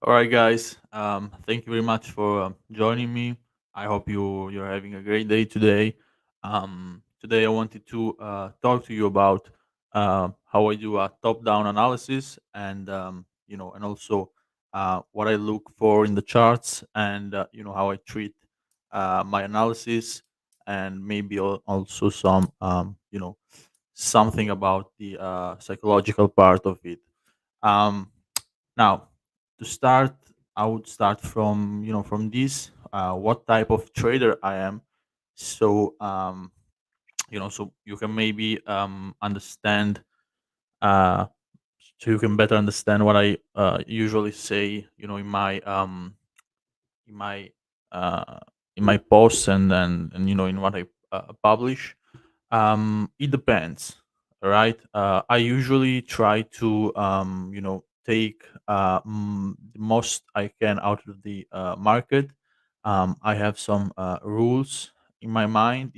All right, guys. Thank you very much for joining me. I hope you're having a great day today. Today, I wanted to talk to you about how I do a top-down analysis, and and also what I look for in the charts, and how I treat my analysis, and maybe also some something about the psychological part of it. Um, Now, to start, I would start from from this what type of trader I am. So so you can maybe understand uh, so you can better understand what I usually say. In my uh, in my posts, and in what I publish. It depends, right? I usually try to take the most I can out of the market. I have some rules in my mind,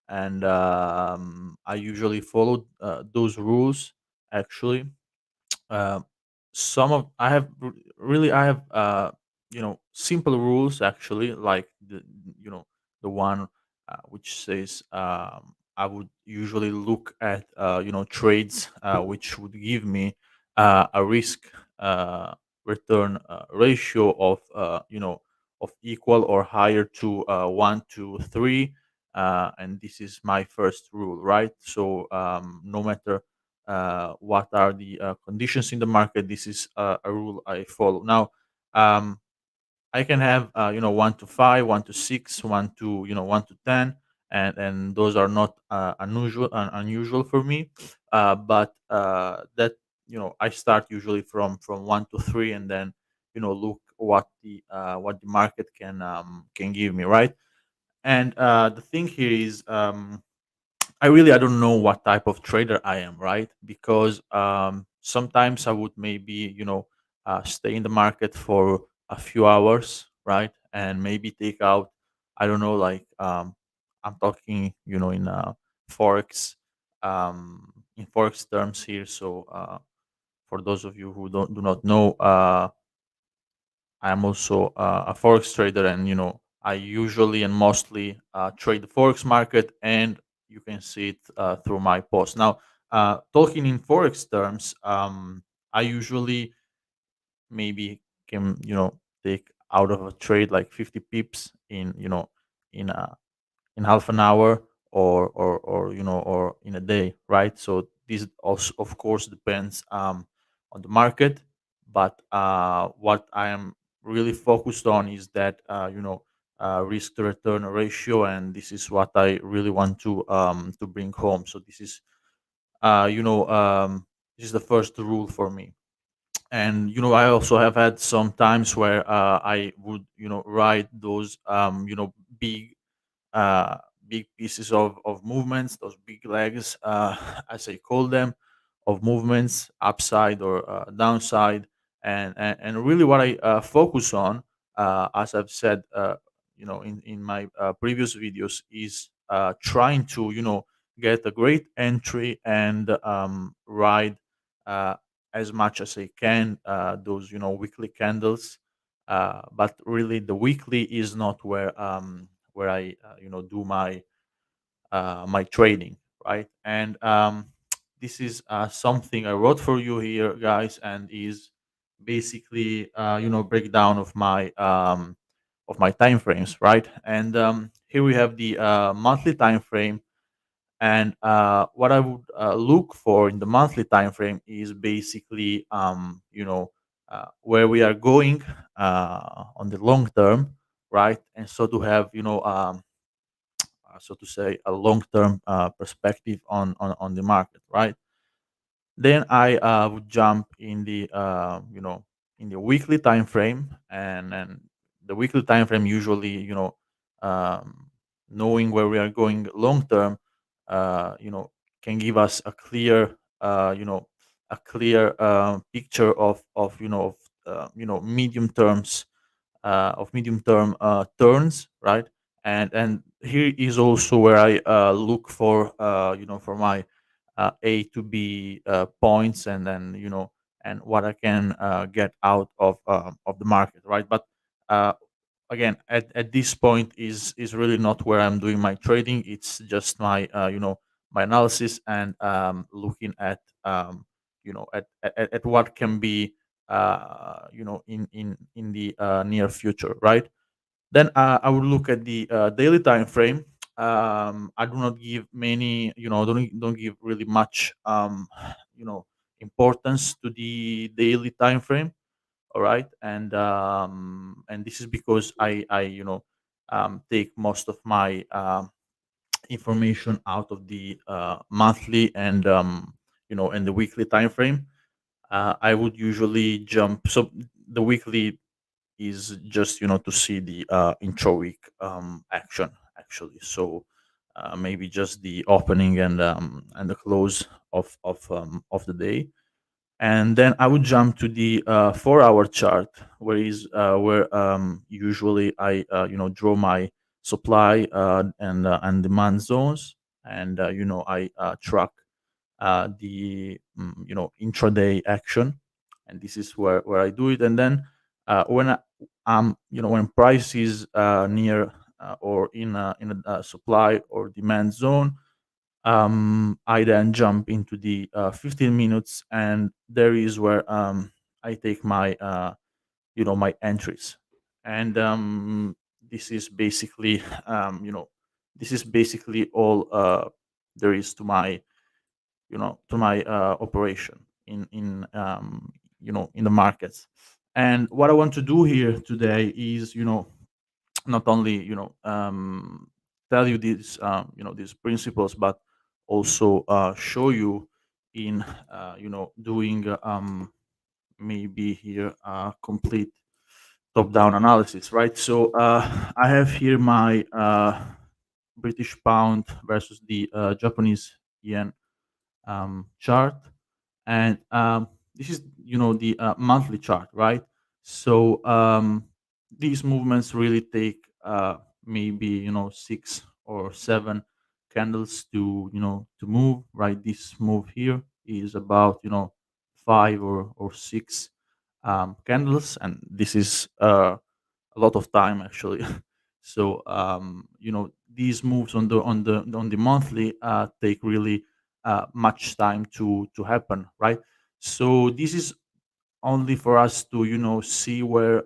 and I usually follow those rules actually. uh, some of I have really I have simple rules actually, like the one which says I would usually look at trades which would give me a risk return ratio of of equal or higher to 1 to 3, and this is my first rule, right? So no matter what are the conditions in the market. This is a rule I follow. Now, um, I can have 1 to 5, 1 to 6, 1 to 10, and those are not unusual for me. But that I start usually from 1 to 3, and then look what the market can give me, right? And the thing here is, I don't know what type of trader I am, right? Because sometimes I would maybe stay in the market for a few hours, right, and maybe take out, I don't know, like I'm talking forex in forex terms here. So for those of you who don't do not know, I'm also a forex trader, and I usually and mostly trade the forex market, and you can see it through my post. Now, talking in forex terms, I usually maybe can take out of a trade like 50 pips in in half an hour, or in a day, right? So this also of course depends on the market, but what I am really focused on is that risk to return ratio, and this is what I really want to bring home. So this is uh you know um this is the first rule for me. And I also have had some times where I would ride those big uh, big pieces of movements, those big legs, as I call them, of movements, upside or downside. And really what I focus on, as I've said, in my previous videos, is trying to get a great entry and ride uh, as much as I can those weekly candles. But really the weekly is not where I do my trading, right? And this is something I wrote for you here, guys, and is basically breakdown of my time frames, right? And here we have the monthly time frame. And what I would look for in the monthly time frame is basically where we are going on the long term, right? And so to have so to say, a long term perspective on the market, right? Then I would jump in the in the weekly time frame, and the weekly time frame usually um, knowing where we are going long term, can give us a clear picture of medium terms of medium term turns, right? And here is also where I look for for my A to B points, and then and what I can get out of the market, right? But uh, again, at this point is really not where I'm doing my trading. It's just my my analysis and looking at at what can be in the near future, right? Then I would look at the daily time frame. I do not give many, don't give really much, you know, importance to the daily time frame. All right, and this is because I take most of my information out of the monthly and and the weekly time frame. I would usually jump. So the weekly is just to see the intro week action actually. So maybe just the opening and the close of the day, and then I would jump to the 4 hour chart, where usually I draw my supply and demand zones, and I track the intraday action, and this is where I do it. And then when when price is near or in a supply or demand zone, I then jump into the 15 minutes, and there is where I take my my entries, and this is basically this is basically all there is to my operation in the markets. And what I want to do here today is not only tell you these these principles, but also show you in doing maybe here complete top down analysis, right? So I have here my British pound versus the Japanese yen chart, and this is the monthly chart, right? So these movements really take maybe 6 or 7 candles to to move, right? This move here is about 5 or 6 candles, and this is a lot of time actually. So these moves on the monthly take really much time to happen, right? So this is only for us to see where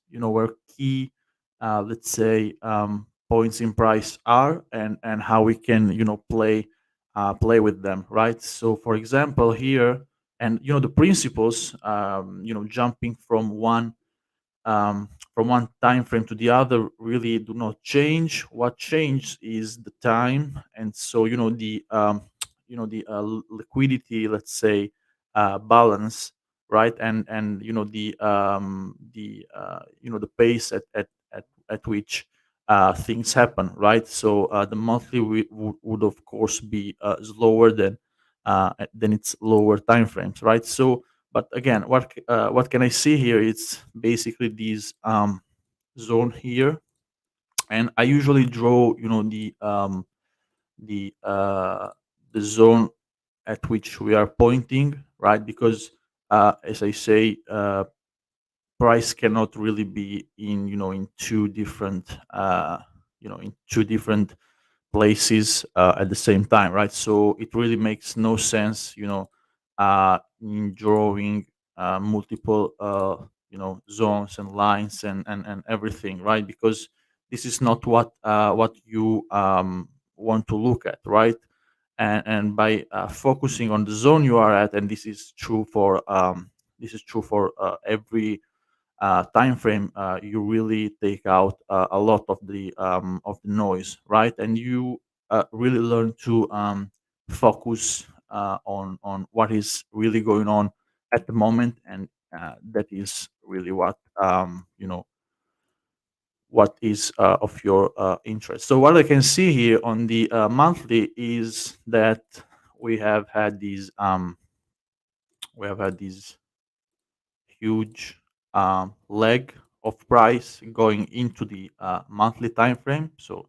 where key let's say points in price are, and how we can play with them, right? So for example here, and the principles, jumping from one time frame to the other really do not change. What changed is the time, and so the liquidity, let's say, balance, right? And the pace at which things happen, right? So the monthly would of course be slower than its lower time frames, right? So but again, what can I see here? It's basically these zone here, and I usually draw the uh, the zone at which we are pointing, right? Because as I say, price cannot really be in in two different in two different places at the same time, right? So it really makes no sense, in drawing multiple, zones and lines and everything, right? Because this is not what you want to look at, right? And by focusing on the zone you are at, and this is true for every time frame, you really take out a lot of the noise, right? And you really learn to focus on what is really going on at the moment, and that is really what is of your interest. So what I can see here on the monthly is that we have had these huge leg of price going into the monthly time frame. So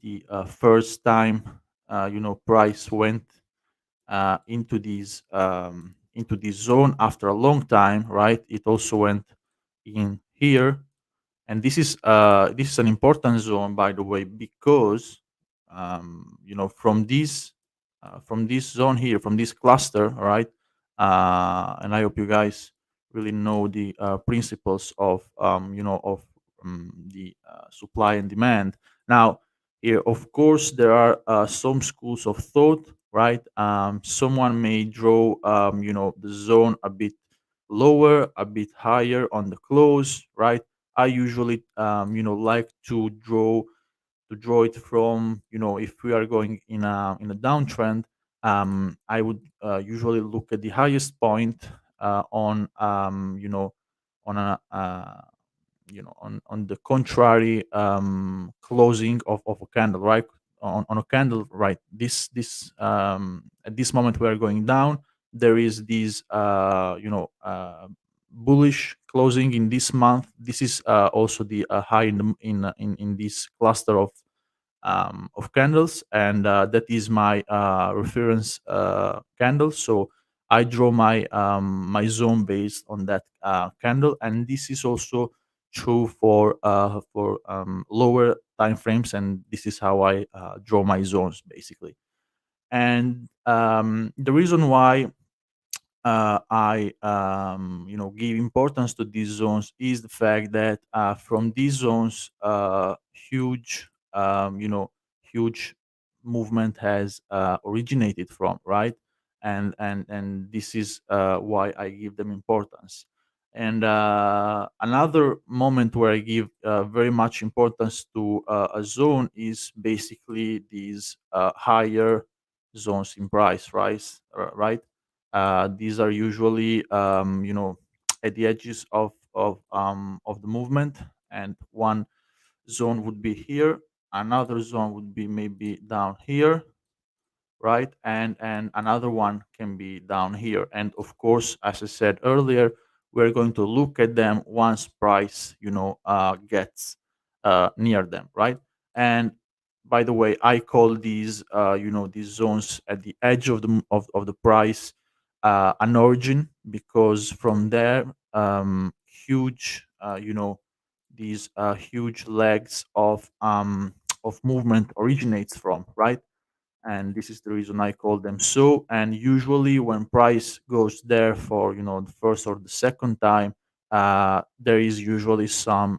the first time price went into these into this zone after a long time, right? It also went in here, and this is an important zone, by the way, because from this zone here, from this cluster, right? And I hope you guys really know the principles of the supply and demand. Now, here, of course, there are some schools of thought, right? Someone may draw the zone a bit lower, a bit higher on the close, right? I usually like to draw it from, if we are going in a downtrend. I would usually look at the highest point on on a on the contrary closing of a candle, right? On a candle, right? This At this moment we are going down. There is this bullish closing in this month. This is also the high in this cluster of candles, and that is my reference candle. So I draw my zone based on that candle, and this is also true for lower time frames, and this is how I draw my zones basically. And the reason why I give importance to these zones is the fact that from these zones, huge movement has originated from, right? And this is why I give them importance. And another moment where I give very much importance to a zone is basically these higher zones in price, right? These are usually, at the edges of the movement, and one zone would be here, another zone would be maybe down here, right? And another one can be down here. And of course, as I said earlier, we're going to look at them once price, gets near them, right? And by the way, I call these zones at the edge of the price an origin, because from there, huge, these huge legs of movement originates from, right? And this is the reason I call them so. And usually, when price goes there for the first or the second time, there is usually some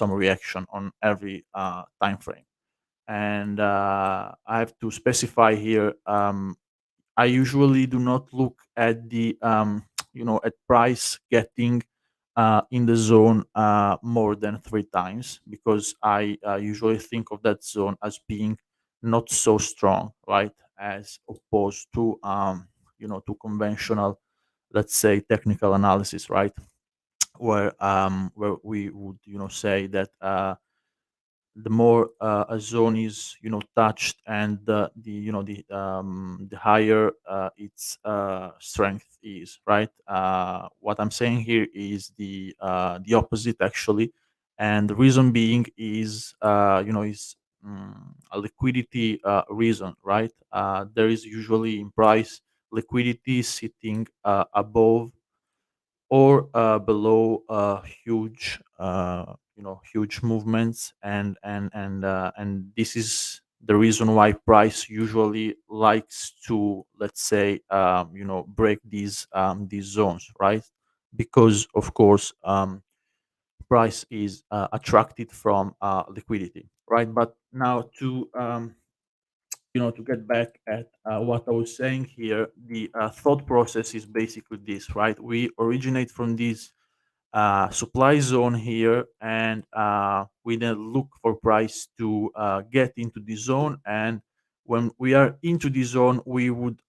reaction on every time frame. And I have to specify here. I usually do not look at the at price getting in the zone more than three times, because I usually think of that zone as being not so strong, right, as opposed to to conventional, let's say, technical analysis, right, where we would say that the more a zone is touched, and the higher its strength is, right. What I'm saying here is the opposite, actually. And the reason being is a liquidity reason, right. There is usually in price liquidity sitting above or below huge movements. And this is the reason why price usually likes to, let's say, break these zones, right? Because of course, price is attracted from liquidity, right? But now to get back at what I was saying here, the thought process is basically this, right? We originate from this supply zone here, and we then look for price to get into the zone. And when we are into the zone, we would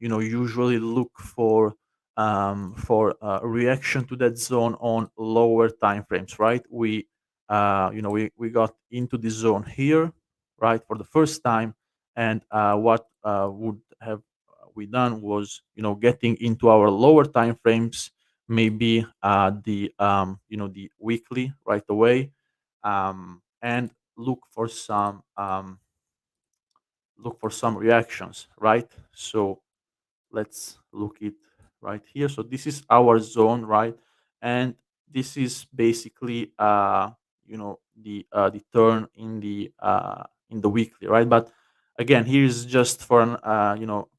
usually look for a reaction to that zone on lower time frames, right? We got into the zone here, right, for the first time. And what would have we done was getting into our lower time frames, maybe the weekly, right away, and look for some reactions, right? So let's look it right here. So this is our zone, right? And this is basically the turn in the weekly, right? But again, here is just for an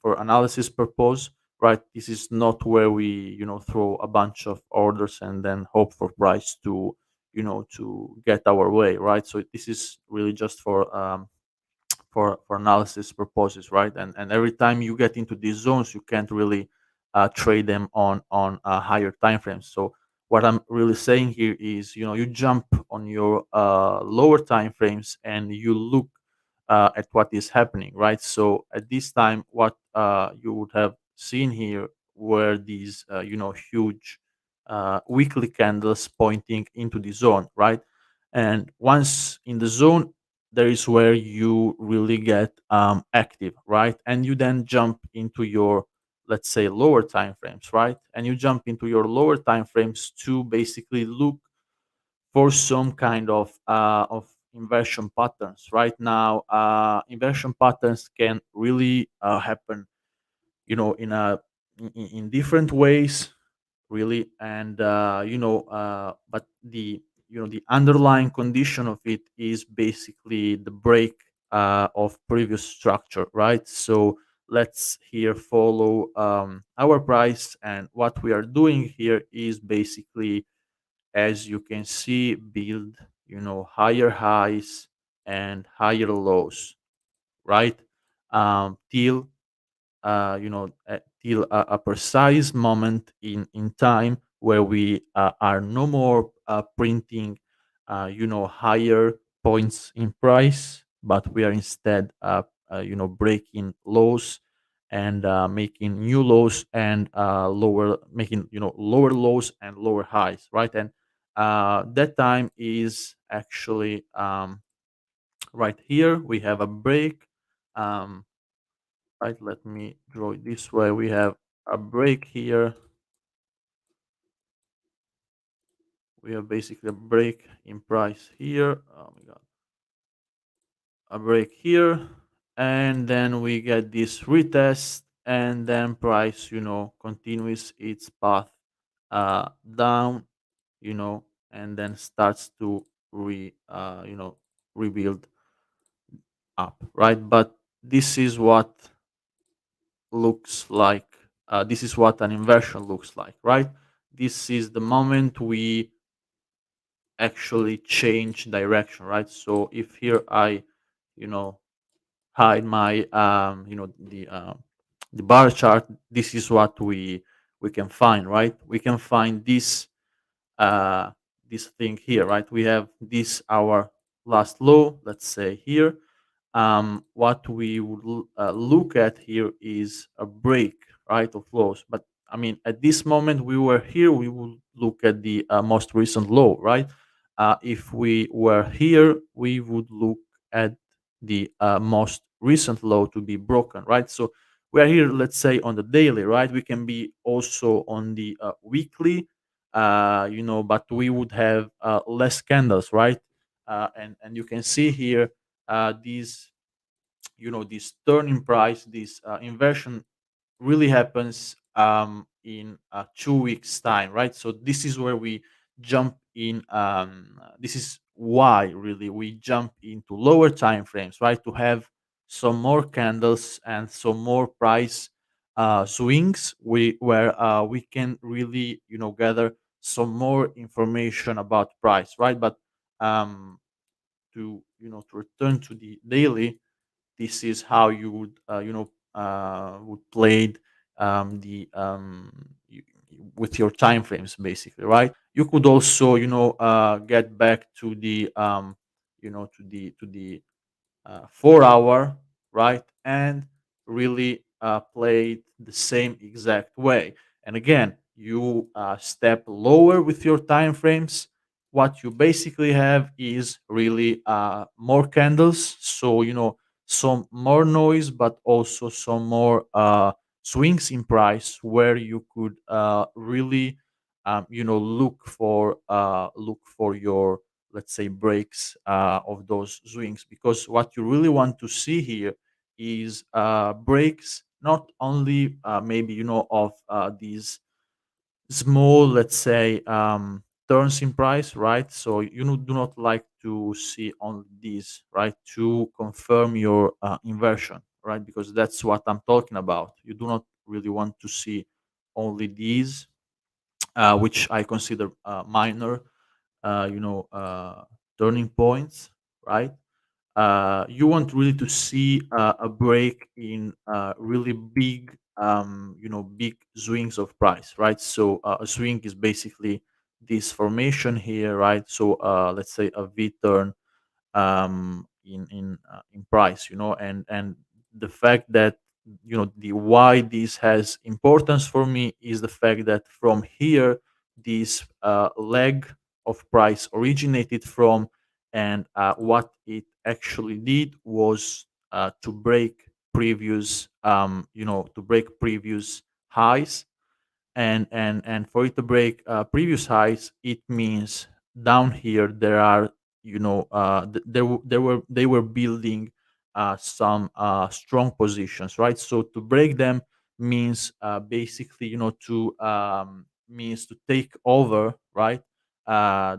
for analysis purpose, right? This is not where we throw a bunch of orders and then hope for price to to get our way, right? So this is really just for analysis purposes, right? And every time you get into these zones, you can't really trade them on higher time frames. So what I'm really saying here is, you jump on your lower time frames and you look at what is happening, right? So at this time, what you would have seen here were these, huge weekly candles pointing into the zone, right? And once in the zone, there is where you really get active, right? And you then jump into your, let's say, lower time frames, right? And you jump into your lower time frames to basically look for some kind of inversion patterns. Right now, inversion patterns can really happen, in in different ways, really. And but the underlying condition of it is basically the break of previous structure, right? So let's here follow our price, and what we are doing here is basically, as you can see, build higher highs and higher lows, right? Till till a precise moment in time where we are no more printing higher points in price, but we are instead breaking lows and making new lows and lower making lower lows and lower highs, right? And that time is actually right here. We have a break. um, right, let me draw it this way. We have a break here. We have basically a break in price here. Oh my god, a break here, and then we get this retest, and then price continues its path down, and then starts to rebuild up, right? But this is what looks like this is what an inversion looks like, right? This is the moment we actually change direction, right? So if here I you know hide my the bar chart, this is what we can find, right? We can find uh this thing here, right? We have this our last low, let's say here. What we would look at here is a break, right, of lows. But I mean, at this moment we were here, we will look at the most recent low, right? If we were here, we would look at the most recent low to be broken, right? So we are here, let's say, on the daily, right? We can be also on the weekly, but we would have less candles, right? And you can see here these this turning price, this inversion really happens in 2 weeks time, right? So this is where we jump in. This is why really we jump into lower time frames, right? To have some more candles and some more price swings, where we can really gather some more information about price, right? But um, to return to the daily, this is how you would play the with your time frames, basically, right? You could also get back to the to the 4 hour, right? And really play it the same exact way. And again, you step lower with your time frames. What you basically have is really more candles. So, some more noise, but also some more swings in price where you could really, look for your, let's say, breaks of those swings, because what you really want to see here is breaks not only maybe of these small, let's say, turns in price, right? So do not like to see only these, right, to confirm your inversion, right? Because that's what I'm talking about. You do not really want to see only these, which I consider minor, you know, turning points, right? You want really to see a break in really big, big swings of price, right? So a swing is basically this formation here, right? So let's say a V turn in price, and the fact that the why this has importance for me is the fact that from here this leg of price originated from, and what it actually did was to break previous highs, and for it to break previous highs, it means down here there are, they were building some strong positions, right? So to break them means basically, to take over, right?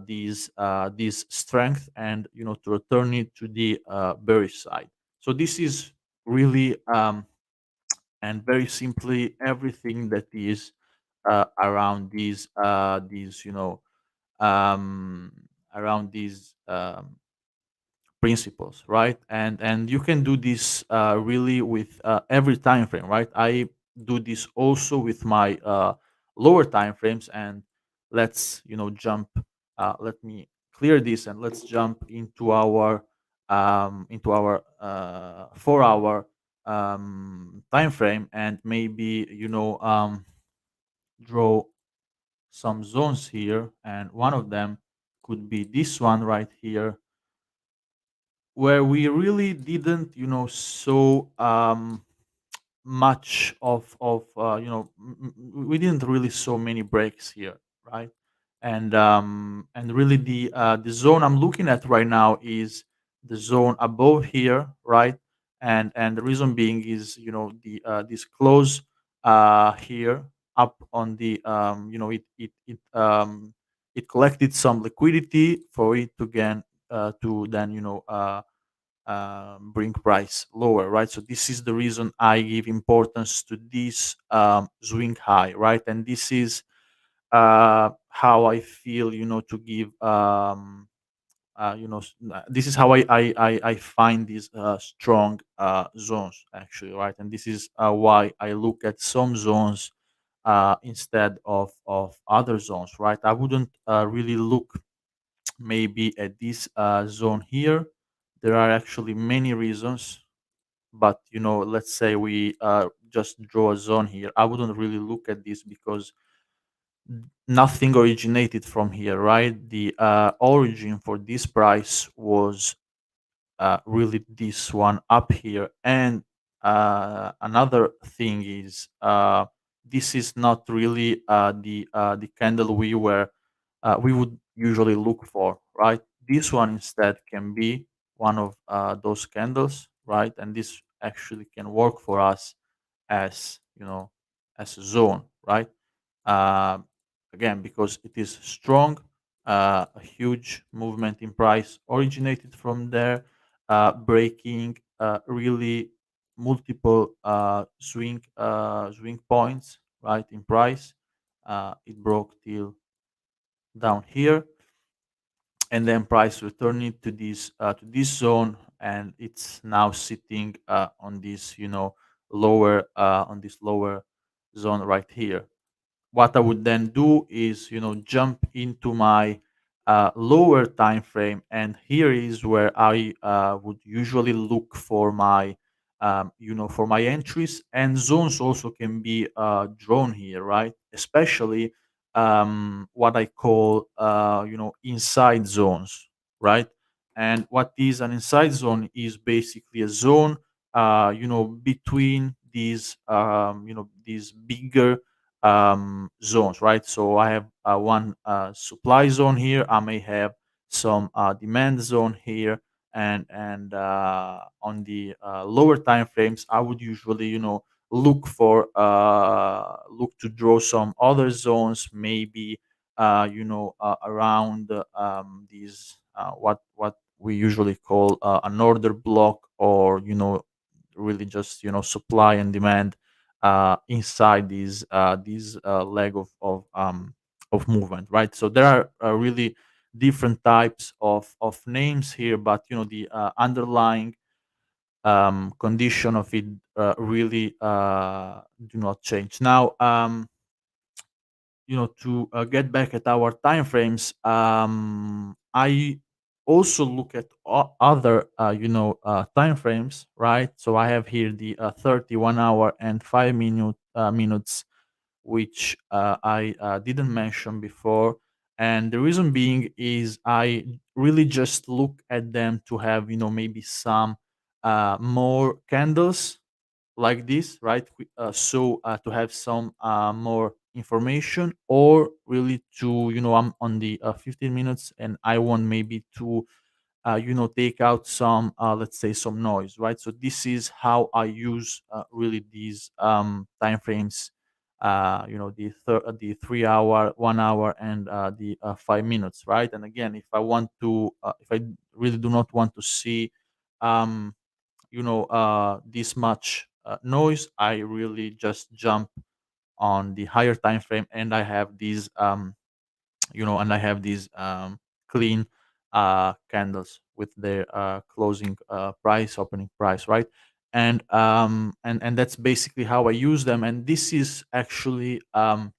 These strength, and to return it to the bearish side. So this is really, and very simply, everything that is around these um, around these principles, right? And you can do this really with every time frame, right? I do this also with my lower time frames. And let's jump, let me clear this, and let's jump into our 4 hour time frame, and maybe draw some zones here. And one of them could be this one right here, where we really didn't so much of we didn't really saw many breaks here, right? And really the zone I'm looking at right now is the zone above here, right? And the reason being is, the this close here up on the, it collected some liquidity for it to gain, to then bring price lower, right? So this is the reason I give importance to this swing high, right? And this is how I feel, to give, this is how I find these strong zones, actually, right? And this is why I look at some zones instead of other zones, right? I wouldn't really look maybe at this zone here. There are actually many reasons, but let's say we just draw a zone here. I wouldn't really look at this because nothing originated from here, right? The origin for this price was really this one up here. And another thing is, this is not really the candle we would usually look for, right? This one instead can be one of those candles, right? And this actually can work for us as, as a zone, right? uh, Again, because it is strong, a huge movement in price originated from there, breaking really multiple swing points, right, in price. It broke till down here, and then price returning to this zone, and it's now sitting on this, lower on this lower zone right here. What I would then do is, jump into my lower time frame, and here is where I would usually look for my, for my entries. And zones also can be drawn here, right? Especially what I call, inside zones, right? And what is an inside zone is basically a zone, between these bigger zones, right? So I have one supply zone here. I may have some demand zone here, and on the lower time frames, I would usually, look to draw some other zones, maybe around these what we usually call an order block, or really just supply and demand inside these leg of movement, right? So there are really different types of names here, but the underlying condition of it really do not change. Now, to get back at our time frames, I also look at other time frames, right? So I have here the 31 hour and 5 minutes, which I didn't mention before. And the reason being is I really just look at them to have maybe some more candles like this, right? So to have some more information, or really to I'm on the 15 minutes and I want maybe to take out some let's say some noise, right? So this is how I use really these time frames, the 3 hour, 1 hour, and the 5 minutes, right? And again, if I really do not want to see um this much noise, I really just jump on the higher time frame, and I have these clean candles with their closing price, opening price, right? And that's basically how I use them, and this is actually how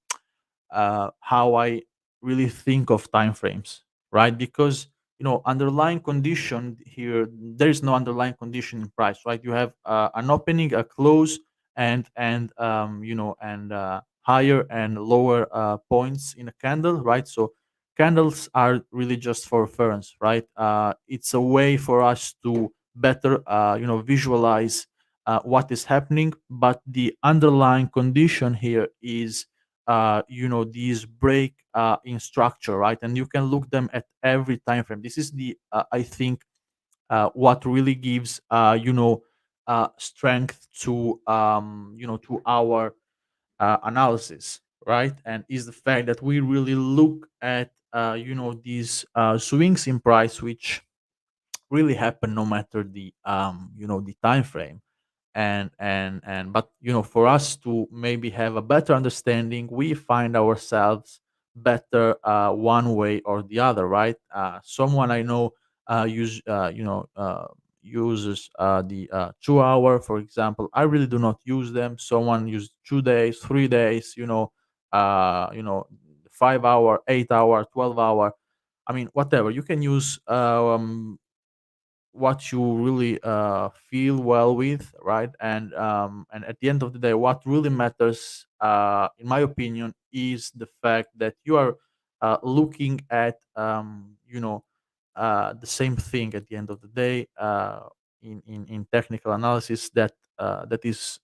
I really think of time frames, right? Because underlying condition here, there is no underlying condition in price, right? You have an opening, a close, and higher and lower points in a candle, right? So candles are really just for reference, right? It's a way for us to better visualize what is happening, but the underlying condition here is these break in structure, right? And you can look them at every time frame. This is the I think what really gives strength to our analysis, right? And is the fact that we really look at these swings in price, which really happen no matter the time frame. And but for us to maybe have a better understanding, we find ourselves better one way or the other, right? Someone I know uses the 2 hour, for example. I really do not use them. Someone use 2 days, 3 days, 5 hour, 8 hour, 12 hour. I mean, whatever. You can use what you really feel well with, right? And at the end of the day, what really matters, in my opinion, is the fact that you are looking at the same thing at the end of the day, in technical analysis, that is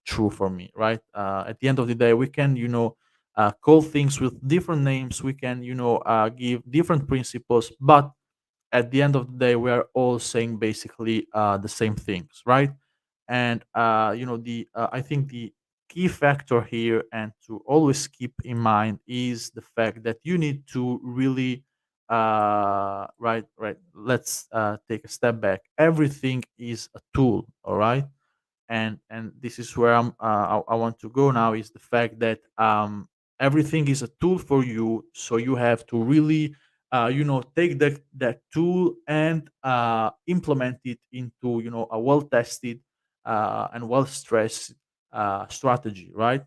true for me, right? At the end of the day, we can call things with different names, we can give different principles, but at the end of the day, we are all saying basically the same things, right? And the I think the key factor here, and to always keep in mind, is the fact that you need to really right. Let's take a step back. Everything is a tool, all right? And this is where I want to go now, is the fact that everything is a tool for you, so you have to really take that tool and implement it into a well tested and well stressed strategy, right?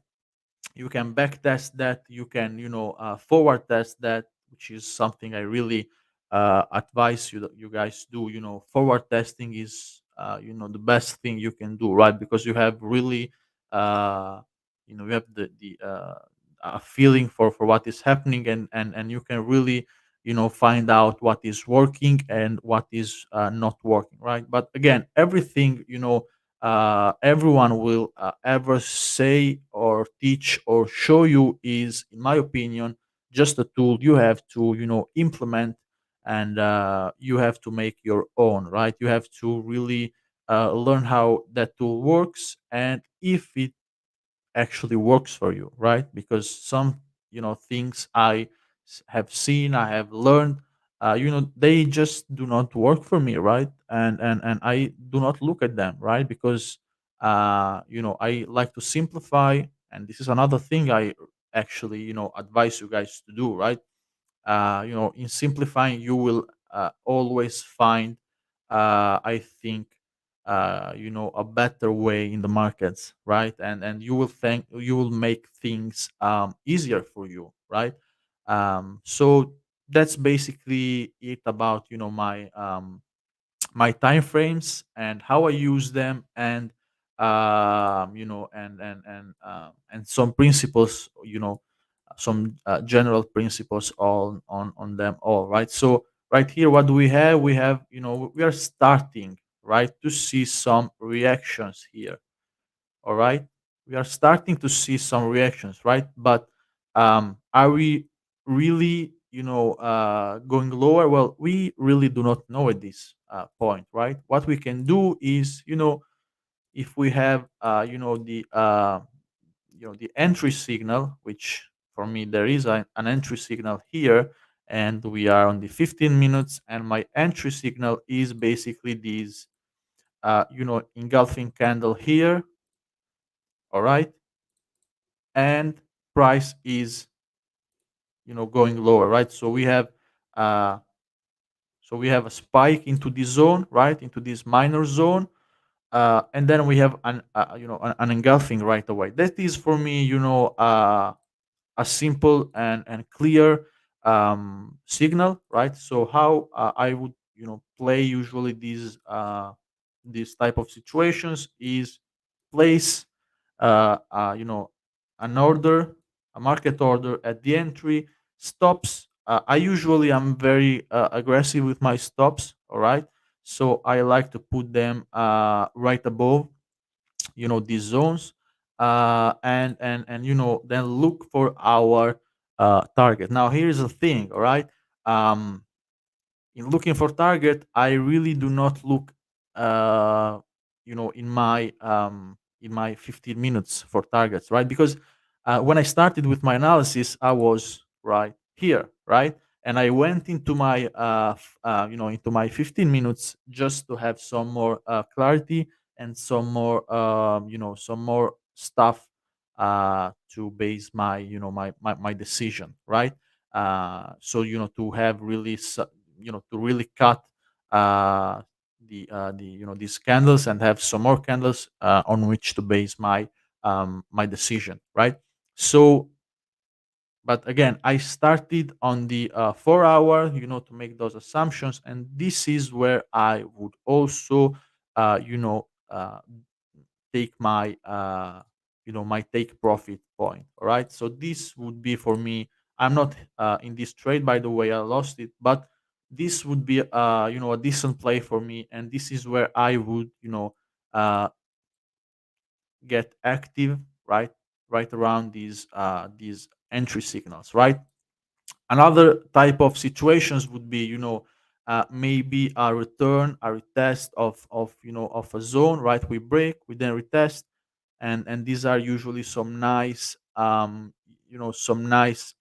You can back test that, you can forward test that, which is something I really advise you that you guys do. Forward testing is the best thing you can do, right? Because you have really uh you have the a feeling for what is happening, and you can really find out what is working and what is not working, right? But again, everything everyone will ever say or teach or show you is, in my opinion, just a tool you have to implement, and you have to make your own, right? You have to really learn how that tool works, and if it actually works for you, right? Because some, things I have seen, I have learned, they just do not work for me, right? And I do not look at them, right? Because I like to simplify, and this is another thing I actually, advise you guys to do, right? In simplifying, you will always find, I think, a better way in the markets, right? And you will make things easier for you, right? So that's basically it about, my time frames and how I use them, and and some principles, some general principles on them all, right? So right here, what do we have? We have, we are starting, right, to see some reactions here. All right, we are starting to see some reactions, right? But are we really, going lower? Well, we really do not know at this point, right? What we can do is, if we have, the entry signal, which for me there is an entry signal here, and we are on the 15 minutes, and my entry signal is basically this, engulfing candle here. All right, and price is, going lower, right? Uh so we have a spike into this zone, right, into this minor zone, and then we have an engulfing right away. That is for me, a simple and clear signal, right? So how I would, play usually these type of situations is place, you know, an order, a market order at the entry, stops. I usually am very aggressive with my stops. All right, so I like to put them right above, these zones, and then look for our target. Now here's the thing. All right, um, in looking for target, I really do not look, in my 15 minutes for targets, right? Because when I started with my analysis, I was right here, right? And I went into my into my 15 minutes just to have some more clarity and some more, some more stuff to base my, my decision, right? So, to have really to really cut these candles and have some more candles on which to base my decision, right? So, but again, I started on the 4 hour, to make those assumptions, and this is where I would also take my my take profit point. All right, so this would be for me. I'm not in this trade, by the way. I lost it, but this would be a decent play for me, and this is where I would, uh get active, right, right around these entry signals, right? Another type of situations would be, maybe a return, a retest of a zone, right? We break, we then retest, and these are usually some nice, some nice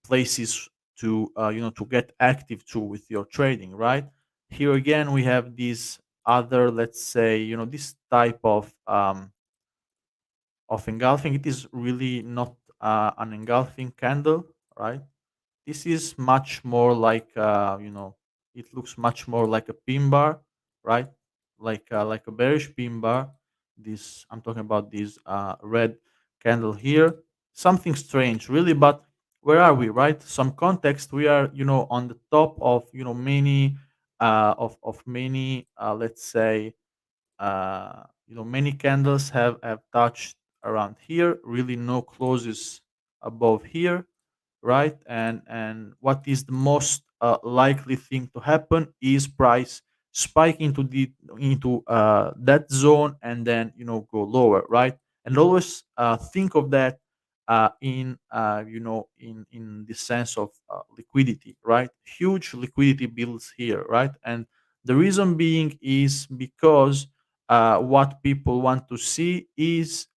places to, to get active too with your trading, right? Here again, we have this other, let's say, this type of engulfing. It is really not an engulfing candle, right? This is much more like, it looks much more like a pin bar, right? Like a bearish pin bar. This, I'm talking about this red candle here. Something strange, really, but where are we, right? Some context. We are, on the top of, many of many, let's say, many candles have touched around here. Really, no closes above here, right? And what is the most likely thing to happen is price spike into that zone, and then, go lower, right? And always think of that in the sense of liquidity, right? Huge liquidity builds here, right? And the reason being is because what people want to see is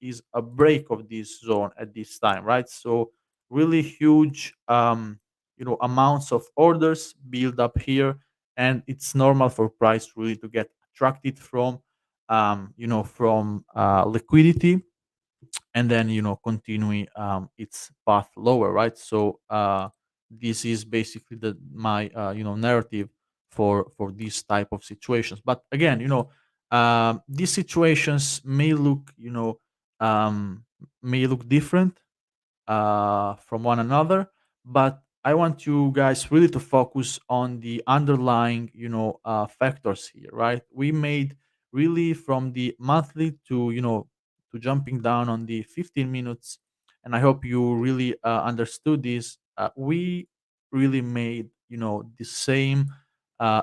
is a break of this zone at this time, right? So really huge amounts of orders build up here, and it's normal for price really to get attracted from liquidity, and then continuing its path lower, right? So this is basically the my narrative for these type of situations. But again, these situations um, may look different from one another, but I want you guys really to focus on the underlying factors here, right? We made really from the monthly to to jumping down on the 15 minutes, and I hope you really understood this. We really made the same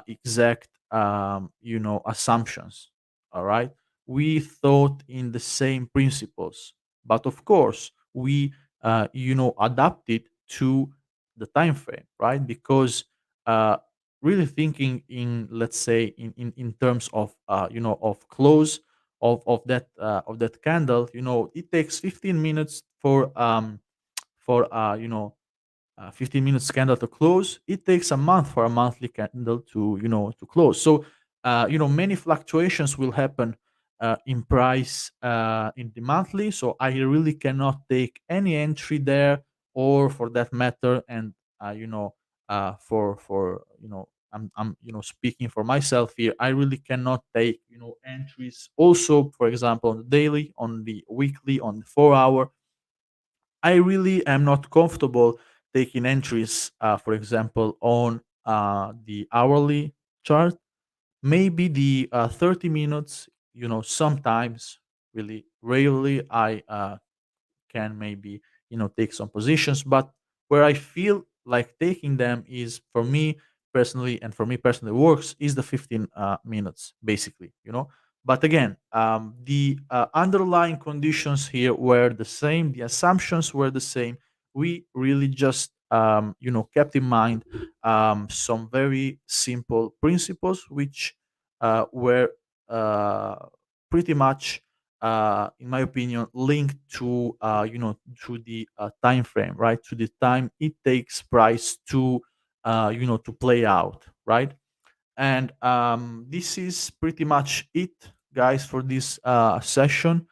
exact assumptions. All right, we thought in the same principles, but of course we adapt it to the time frame, right? Because uh, really thinking in, let's say, in terms of of close of that candle, it takes 15 minutes for 15 minutes candle to close. It takes a month for a monthly candle to to close. So many fluctuations will happen in price in the monthly. So I really cannot take any entry there, or for that matter, and for I'm speaking for myself here. I really cannot take entries. Also, for example, on the daily, on the weekly, on the 4 hour, I really am not comfortable taking entries, for example, on the hourly chart. Maybe the 30 minutes, sometimes, really rarely, I can maybe take some positions, but where I feel like taking them is, for me personally, and for me personally works, is the 15 minutes basically. But again, the underlying conditions here were the same, the assumptions were the same. We really just kept in mind some very simple principles, which were uh, pretty much in my opinion, linked to to the time frame, right? To the time it takes price to to play out, right? And this is pretty much it, guys, for this session.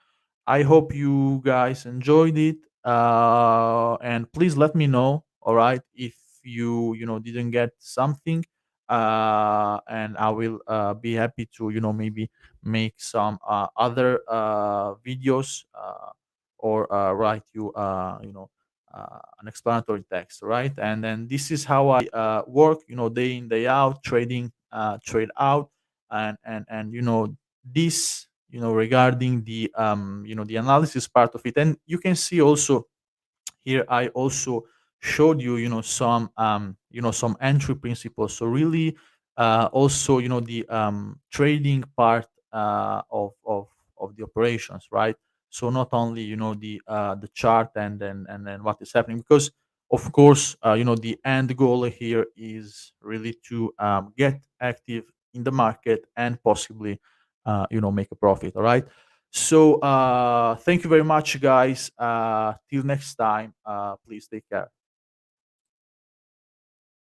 I hope you guys enjoyed it. And please let me know, all right, if you didn't get something. And I will be happy to maybe make some other videos, or write you an explanatory text, right? And then this is how I work, day in day out, trading trade out, and this regarding the the analysis part of it. And you can see also here I also showed you some some entry principles. So really also the trading part of the operations, right? So not only the chart, and then what is happening, because of course the end goal here is really to get active in the market and possibly make a profit, all right? So thank you very much, guys. Till next time, please take care.